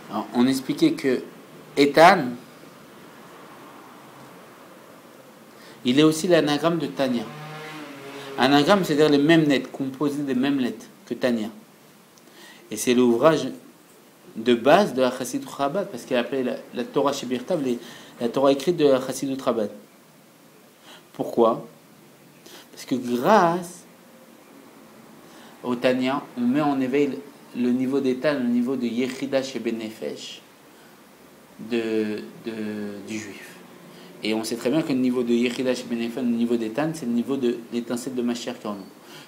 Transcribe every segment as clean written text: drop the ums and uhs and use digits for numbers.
Alors, on expliquait que Ethan, il est aussi l'anagramme de Tanya. Anagramme, c'est-à-dire les mêmes lettres, composé des mêmes lettres que Tanya. Et c'est l'ouvrage de base de la Chassidut Chabad, parce qu'elle appelait la Torah Shebirtav, la Torah écrite de la Chassidut Chabad. Pourquoi? Parce que grâce au Tanya, on met en éveil le niveau d'État, le niveau de Yechida chez Benefesh du juif. Et on sait très bien que le niveau de Yechida chez Benefesh, le niveau d'État, c'est le niveau de l'étincelle de Mashiach qui est en nous.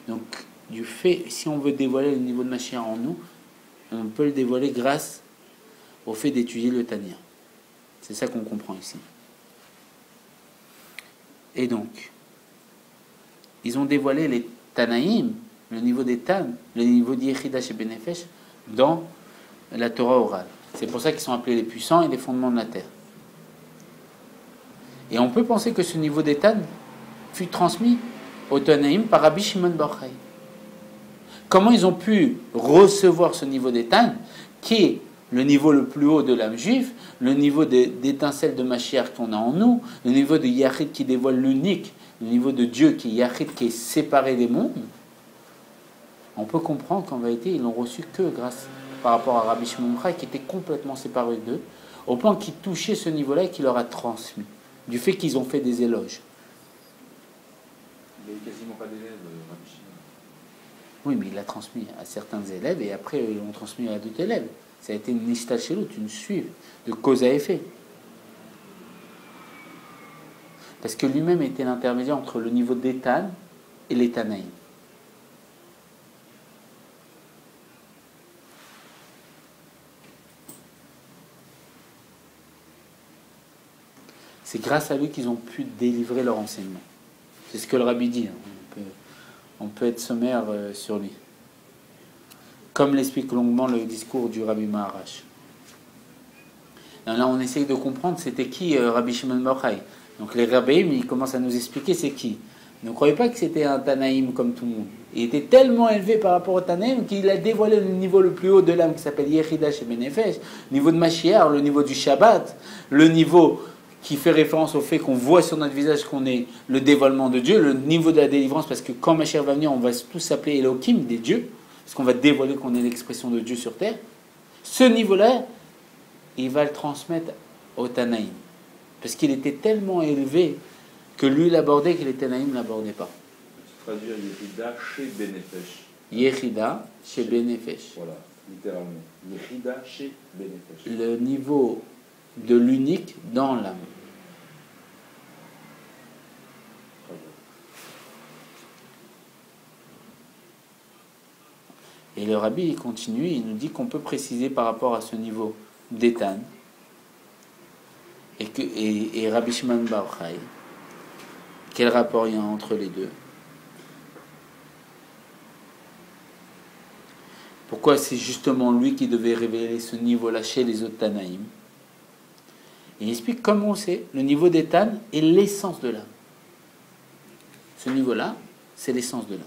Donc, du fait, si on veut dévoiler le niveau de Mashiach en nous, on peut le dévoiler grâce au fait d'étudier le Tanya. C'est ça qu'on comprend ici. Et donc, ils ont dévoilé les Tanaïm, le niveau des Tan, le niveau d'Yechida chez Benefesh, dans la Torah orale. C'est pour ça qu'ils sont appelés les puissants et les fondements de la terre. Et on peut penser que ce niveau des Tan fut transmis aux Tanaïm par Rabbi Shimon Bar Yochai. Comment ils ont pu recevoir ce niveau des Tan, qui est le niveau le plus haut de l'âme juive, le niveau d'étincelle de Mashiach qu'on a en nous, le niveau de Yachid qui dévoile l'unique, le niveau de Dieu qui est Yachid, qui est séparé des mondes. On peut comprendre qu'en vérité, ils l'ont reçu que grâce par rapport à Rabbi Shimon Bar Yochai, qui était complètement séparé d'eux, au point qu'il touchait ce niveau-là et qu'il leur a transmis, du fait qu'ils ont fait des éloges. Il n'y avait quasiment pas d'élèves, Rabbi Shimon. Oui, mais il l'a transmis à certains élèves et après ils l'ont transmis à d'autres élèves. Ça a été une ishtachelut, une suive de cause à effet. Parce que lui-même était l'intermédiaire entre le niveau d'Étan et les Tanaïm. C'est grâce à lui qu'ils ont pu délivrer leur enseignement. C'est ce que le rabbi dit. On peut être sommaire sur lui. Comme l'explique longuement le discours du Rabbi Maharash. Là, on essaye de comprendre c'était qui Rabbi Shimon Bar Yochai. Donc les rabbins, ils commencent à nous expliquer c'est qui. Ne croyez pas que c'était un Tanaïm comme tout le monde. Il était tellement élevé par rapport au Tanaïm qu'il a dévoilé le niveau le plus haut de l'âme qui s'appelle Yechida chez Benefesh, le niveau de Mashiach, le niveau du Shabbat, le niveau qui fait référence au fait qu'on voit sur notre visage qu'on est le dévoilement de Dieu, le niveau de la délivrance, parce que quand Mashiach va venir, on va tous s'appeler Elohim, des dieux, parce qu'on va dévoiler qu'on est l'expression de Dieu sur terre. Ce niveau-là, il va le transmettre au Tanaïm. Parce qu'il était tellement élevé que lui l'abordait, que les Tanaïm ne l'abordaient pas. Tu traduis Yechida chez Benefesh. Yechida chez Benefesh. Voilà, littéralement. Yechida chez Benefesh. Le niveau de l'unique dans l'âme. Et le rabbi il continue, il nous dit qu'on peut préciser par rapport à ce niveau d'Étan et Rabbi Shimon Bar Yochai, quel rapport il y a entre les deux. Pourquoi c'est justement lui qui devait révéler ce niveau-là chez les autres Tanaïm. Et il explique comment c'est le niveau d'Étan est l'essence de l'âme. Ce niveau-là, c'est l'essence de l'âme.